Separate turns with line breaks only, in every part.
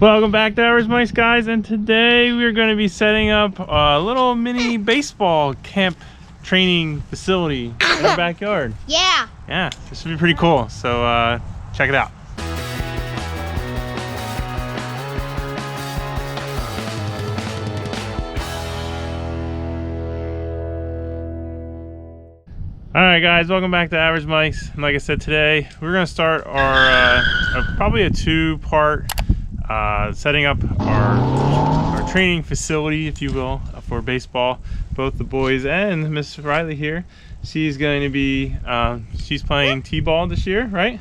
Welcome back to Average Mice, guys, and today we're going to be setting up a little mini baseball camp training facility in our backyard.
Yeah,
this should be pretty cool, so check it out. Alright guys, welcome back to Average Mice. And like I said, today we're going to start our probably a two-part setting up our training facility, if you will, for baseball. Both the boys and Miss Riley here, she's going to be she's playing T-ball this year, right?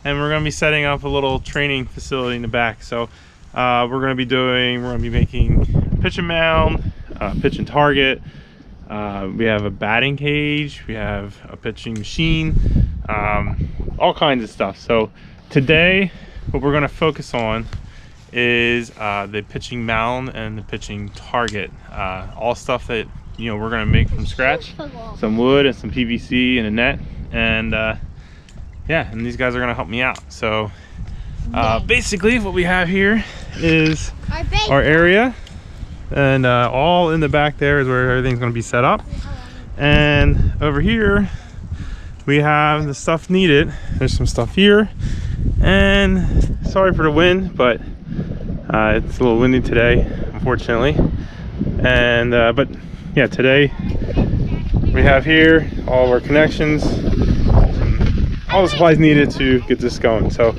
And we're going to be setting up a little training facility in the back. So we're going to be making pitch and mound, pitch and target. We have a batting cage, we have a pitching machine, all kinds of stuff. So today what we're going to focus on is the pitching mound and the pitching target, all stuff that we're going to make from scratch, some wood and some PVC and a net, and yeah, and these guys are going to help me out. So basically what we have here is our area, and all in the back there is where everything's going to be set up, and over here we have the stuff needed. There's some stuff here, and sorry for the wind, but it's a little windy today, unfortunately. And but yeah, today we have here all of our connections, all the supplies needed to get this going. So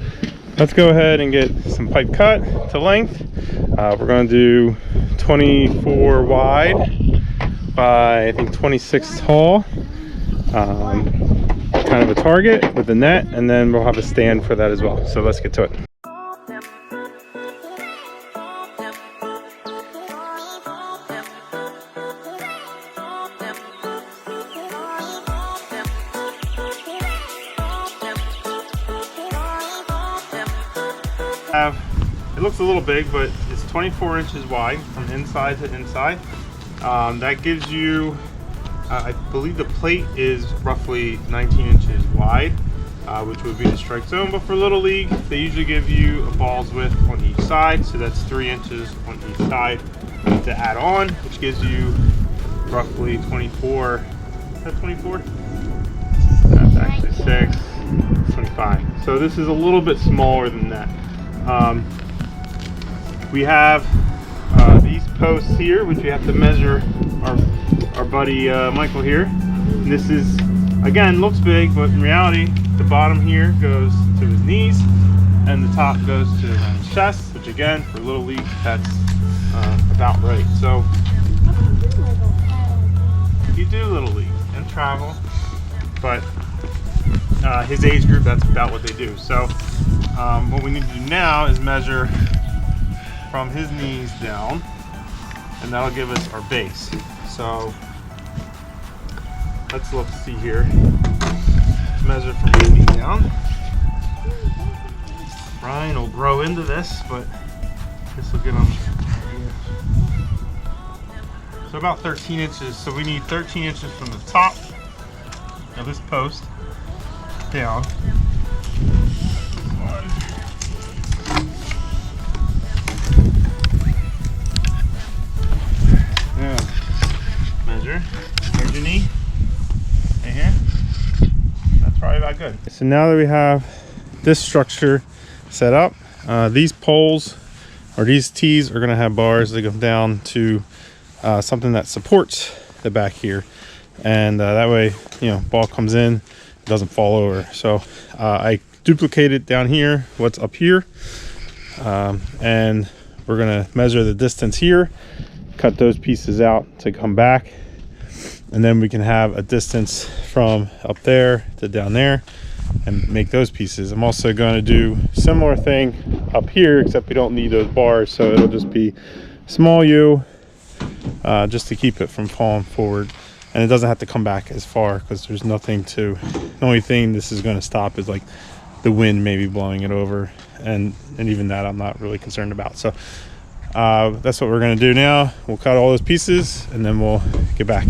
let's go ahead and get some pipe cut to length. We're going to do 24 wide by I think 26 tall, kind of a target with the net, and then we'll have a stand for that as well. So let's get to it. It looks a little big, but it's 24 inches wide from inside to inside. That gives you, I believe the plate is roughly 19 inches wide, which would be the strike zone. But for Little League, they usually give you a ball's width on each side, so that's 3 inches on each side to add on, which gives you roughly 24. Is that 24? That's actually 6, 25. So this is a little bit smaller than that. We have these posts here, which we have to measure our buddy Michael here. And this is, again, looks big, but in reality, the bottom here goes to his knees, and the top goes to his chest, which again, for Little League, that's about right. So you do Little League and travel, but his age group, that's about what they do. So what we need to do now is measure from his knees down, and that'll give us our base. So let's see here. Measure from his knee down. Brian will grow into this, but this will get him. So about 13 inches. So we need 13 inches from the top of this post down. Measure. There's your knee. Right here. That's probably about good. So now that we have this structure set up, these poles or these tees are going to have bars that go down to something that supports the back here, and that way, ball comes in, it doesn't fall over. So I duplicated down here what's up here, and we're going to measure the distance here, cut those pieces out to come back, and then we can have a distance from up there to down there and make those pieces. I'm also going to do similar thing up here, except we don't need those bars, so it'll just be small U, just to keep it from falling forward, and it doesn't have to come back as far because there's nothing to, the only thing this is going to stop is like the wind maybe blowing it over, and even that I'm not really concerned about. So that's what we're going to do now. We'll cut all those pieces and then we'll get back.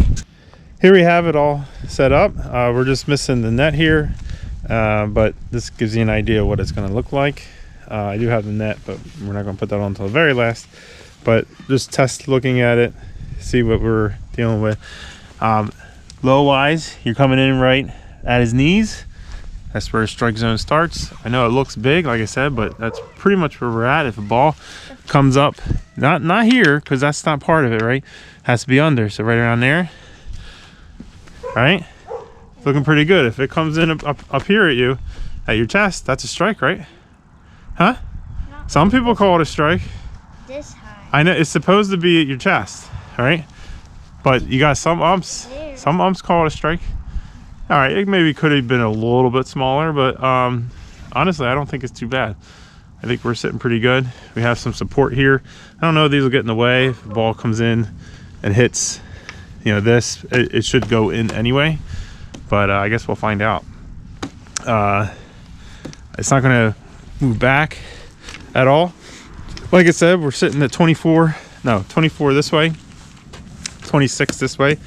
Here we have it all set up. We're just missing the net here, but this gives you an idea of what it's going to look like. I do have the net, but we're not going to put that on until the very last. But just test looking at it, see what we're dealing with. Low wise, you're coming in right at his knees. That's where his strike zone starts. I know it looks big, like I said, but that's pretty much where we're at. If a ball comes up, not here, because that's not part of it, right? Has to be under, so right around there. Right? Looking pretty good. If it comes in up here at you, at your chest, that's a strike, right? Huh?
No.
Some people call it a strike.
This high.
I know it's supposed to be at your chest, right? But you got some umps.
There.
Some umps call it a strike. All right, it maybe could have been a little bit smaller, but honestly, I don't think it's too bad. I think we're sitting pretty good. We have some support here. I don't know if these will get in the way. If the ball comes in and hits, you know, this, it should go in anyway. But I guess we'll find out. It's not gonna move back at all. Like I said, we're sitting at 24 this way, 26 this way.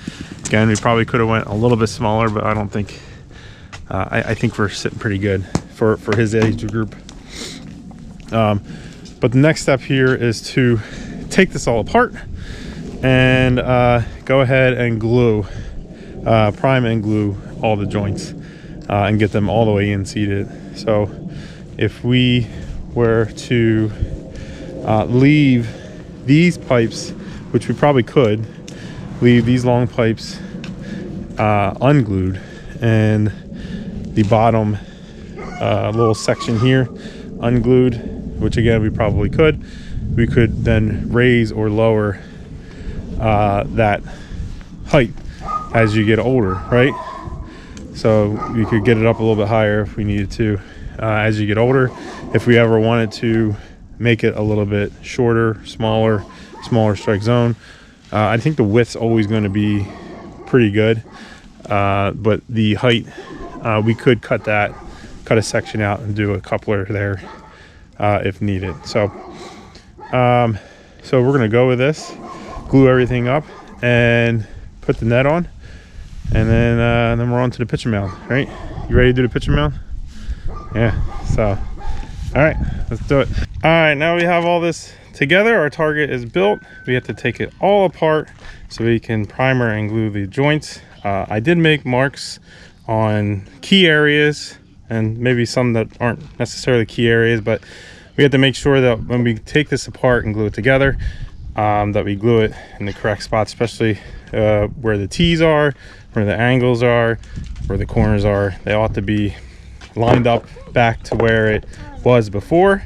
Again, we probably could have went a little bit smaller, but I don't think, I think we're sitting pretty good for his age group. But the next step here is to take this all apart and go ahead and glue, prime and glue all the joints and get them all the way in seated. So if we were to leave these pipes, which we probably could, leave these long pipes unglued, and the bottom little section here unglued, which again we probably could, we could then raise or lower that height as you get older, right? So we could get it up a little bit higher if we needed to as you get older. If we ever wanted to make it a little bit shorter, smaller strike zone, I think the width's always going to be pretty good, but the height, we could cut a section out and do a coupler there if needed. So we're going to go with this, glue everything up, and put the net on, and then we're on to the pitching mound. Right? You ready to do the pitching mound? Yeah. So, all right, let's do it. All right, now we have all this together. Our target is built. We have to take it all apart so we can primer and glue the joints. I did make marks on key areas and maybe some that aren't necessarily key areas, but we have to make sure that when we take this apart and glue it together, that we glue it in the correct spot, especially where the T's are, where the angles are, where the corners are. They ought to be lined up back to where it was before.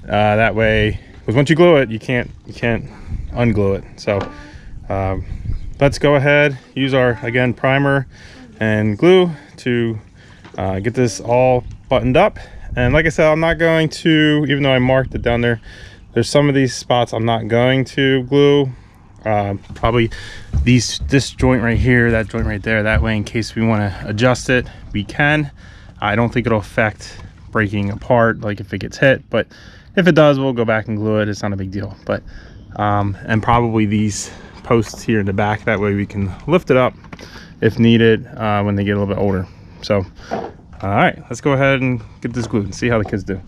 That way, because once you glue it, you can't unglue it. So let's go ahead, use our, again, primer and glue to get this all buttoned up. And like I said, I'm not going to, even though I marked it down there, there's some of these spots I'm not going to glue. Probably this joint right here, that joint right there, that way in case we want to adjust it, we can. I don't think it'll affect breaking apart like if it gets hit, but if it does, we'll go back and glue it. It's not a big deal. But and probably these posts here in the back, that way we can lift it up if needed when they get a little bit older. So all right, let's go ahead and get this glued and see how the kids do.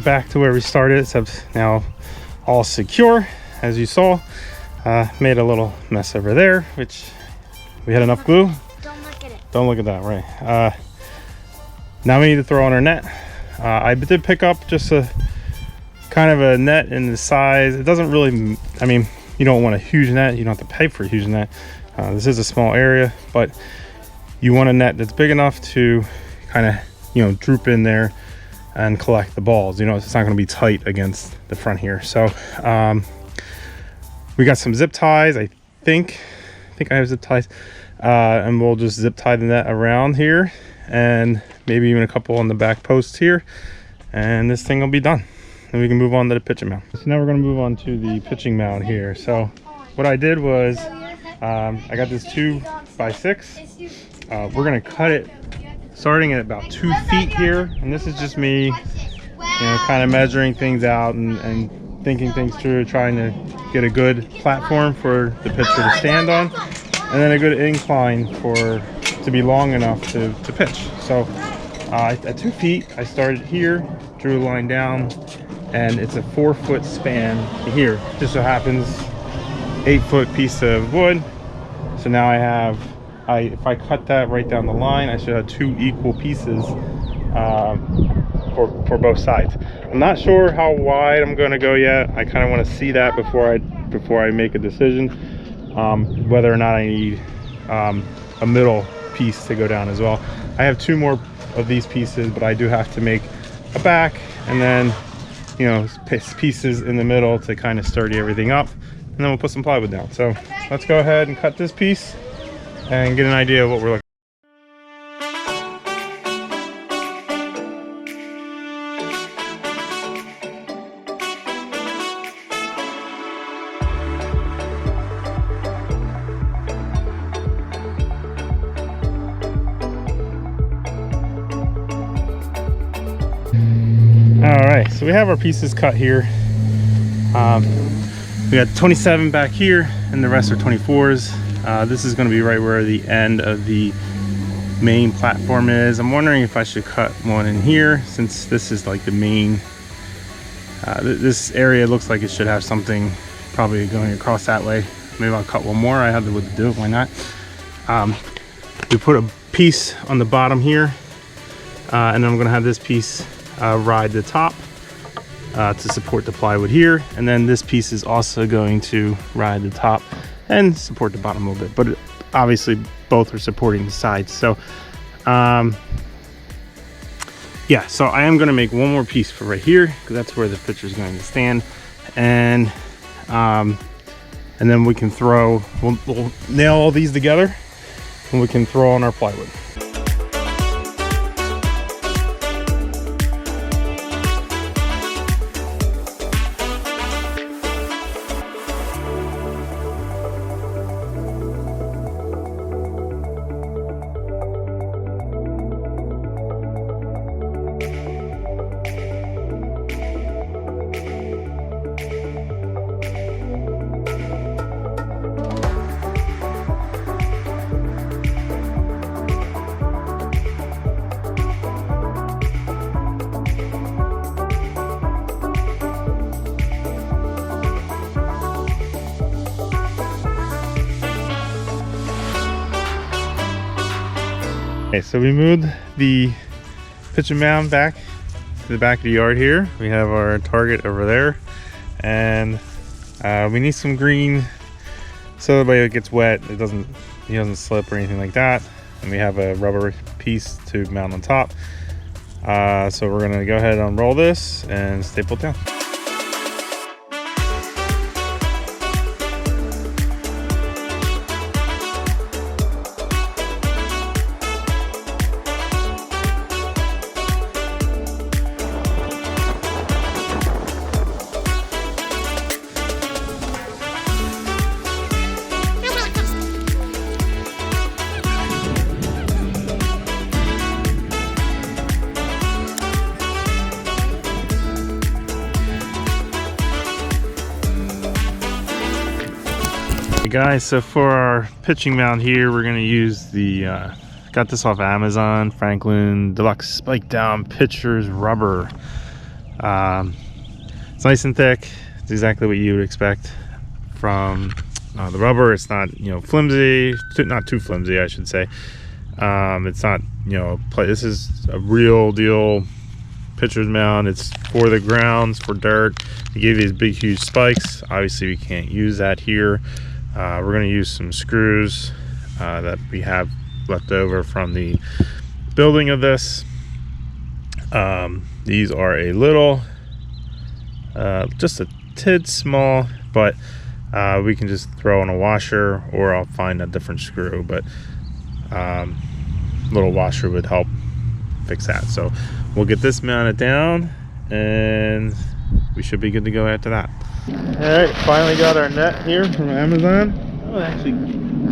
back to where we started, except now all secure, as you saw. Made a little mess over there, which we had enough glue.
Don't look at it.
Don't look at that, right? Now we need to throw on our net. I did pick up just a kind of a net in the size. It doesn't really, I mean, you don't want a huge net. You don't have to pay for a huge net. This is a small area, but you want a net that's big enough to kind of, you know, droop in there and collect the balls. You know, it's not going to be tight against the front here. So we got some zip ties. I think I have zip ties, and we'll just zip tie the net around here, and maybe even a couple on the back posts here, and this thing will be done. Then we can move on to the pitching mound. So now we're going to move on to the pitching mound here. So what I did was I got this 2x6. We're going to cut it starting at about 2 feet here, and this is just me, you know, kind of measuring things out and thinking things through, trying to get a good platform for the pitcher to stand on, and then a good incline to be long enough to pitch. So at 2 feet, I started here, drew a line down, and it's a 4-foot span here. Just so happens 8-foot piece of wood. So now if I cut that right down the line, I should have 2 equal pieces for both sides. I'm not sure how wide I'm going to go yet. I kind of want to see that before I make a decision whether or not I need a middle piece to go down as well. I have 2 more of these pieces, but I do have to make a back and then, you know, pieces in the middle to kind of sturdy everything up, and then we'll put some plywood down. So let's go ahead and cut this piece and get an idea of what we're looking. All right, so we have our pieces cut here. We got 27 back here, and the rest are 24s. This is going to be right where the end of the main platform is. I'm wondering if I should cut one in here, since this is like the main. This area looks like it should have something probably going across that way. Maybe I'll cut one more. I have the wood to do it. Why not? We put a piece on the bottom here, and then I'm going to have this piece ride the top to support the plywood here, and then this piece is also going to ride the top and support the bottom a little bit, but obviously both are supporting the sides. So yeah, so I am going to make one more piece for right here, because that's where the pitcher is going to stand, and then we can we'll nail all these together and we can throw on our plywood. Okay, so we moved the pitching mound back to the back of the yard here. We have our target over there, and we need some green so that way it gets wet, it doesn't slip or anything like that. And we have a rubber piece to mount on top. So we're gonna go ahead and unroll this and staple it down. Guys, so for our pitching mound here, we're going to use the got this off Amazon, Franklin Deluxe Spike Down Pitchers Rubber. It's nice and thick. It's exactly what you would expect from the rubber. It's not, you know, flimsy, not too flimsy, I should say. It's not, you know, this is a real deal pitcher's mound. It's for the grounds, for dirt. They give you these big huge spikes. Obviously we can't use that here. We're going to use some screws that we have left over from the building of this. These are a little just a tid small, but we can just throw in a washer, or I'll find a different screw, but little washer would help fix that. So we'll get this mounted down and we should be good to go after that. All right, finally got our net here from Amazon. Oh, it actually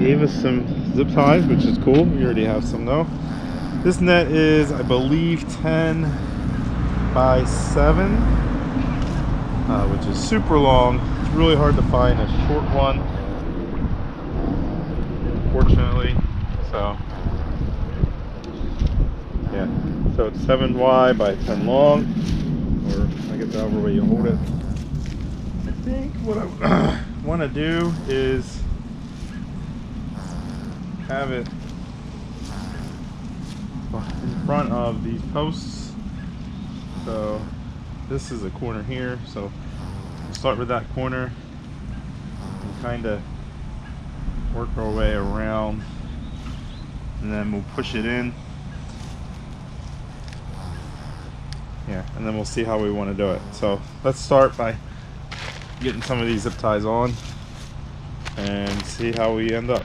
gave us some zip ties, which is cool. We already have some though. This net is, I believe, 10 by 7, which is super long. It's really hard to find a short one, unfortunately. So yeah, so it's 7 wide by 10 long, or I guess however way you hold it. I think what I want to do is have it in front of these posts. So this is a corner here, so we'll start with that corner and kind of work our way around, and then we'll push it in. Yeah, and then we'll see how we want to do it. So let's start by getting some of these zip ties on and see how we end up.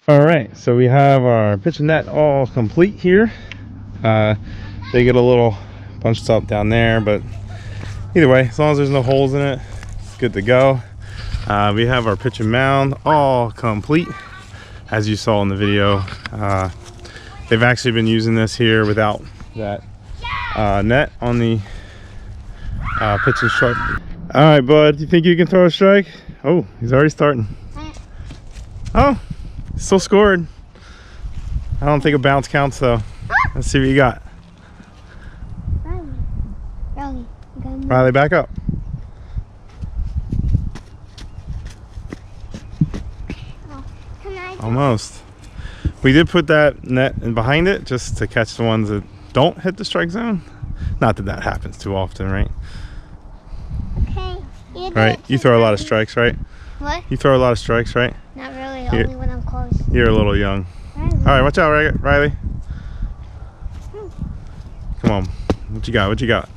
All right, so we have our pitch and net all complete here. They get a little bunched up down there, but either way, as long as there's no holes in it, it's good to go. We have our pitch and mound all complete, as you saw in the video. They've actually been using this here without that net on the pitch and strike. All right, bud, you think you can throw a strike? Oh, he's already starting. Oh, still scored. I don't think a bounce counts though. Let's see what you got. Riley, back up. Almost. We did put that net in behind it just to catch the ones that don't hit the strike zone. Not that that happens too often, right?
Okay.
Right? You throw a lot of strikes, right?
What?
You throw a lot of strikes, right?
Not really, only when I'm close.
You're a little young. Alright, watch out, Riley. Come on. What you got? What you got?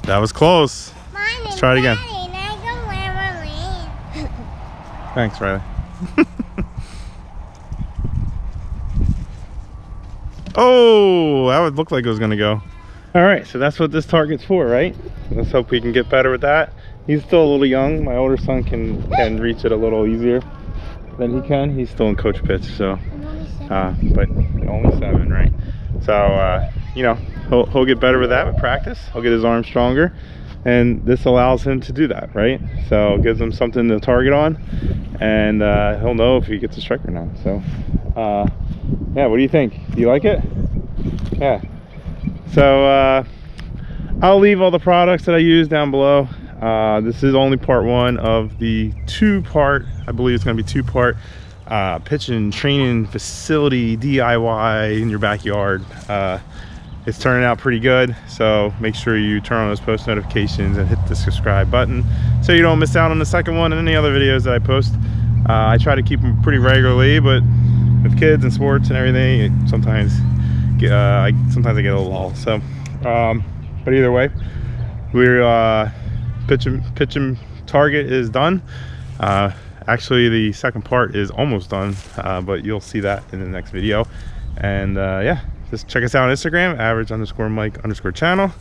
That was close. Let's try it again. Thanks, Riley. Oh, that would look like it was gonna go. All right, so that's what this target's for, right? Let's hope we can get better with that. He's still a little young. My older son can reach it a little easier than he can. He's still in coach pitch, so but only 7, right? So you know, he'll get better with that with practice. He'll get his arm stronger, and this allows him to do that, right? So it gives him something to target on, and he'll know if he gets a strike or not. So yeah, what do you think? Do you like it? Yeah. So I'll leave all the products that I use down below. This is only part 1 of the 2-part, I believe it's going to be 2-part pitch and training facility DIY in your backyard. It's turning out pretty good, so make sure you turn on those post notifications and hit the subscribe button so you don't miss out on the second one and any other videos that I post. I try to keep them pretty regularly, but with kids and sports and everything, sometimes I get a little lull. So but either way, we're pitch and target is done. Actually, the second part is almost done, but you'll see that in the next video. And yeah, just check us out on Instagram, average_Mike_channel.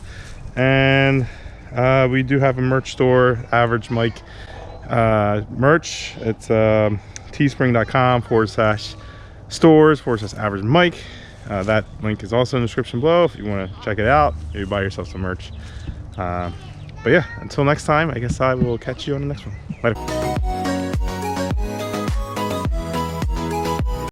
And we do have a merch store, Average Mike merch. It's teespring.com/stores/Average Mike. That link is also in the description below if you want to check it out, maybe buy yourself some merch. But yeah, until next time, I guess I will catch you on the next one. Later.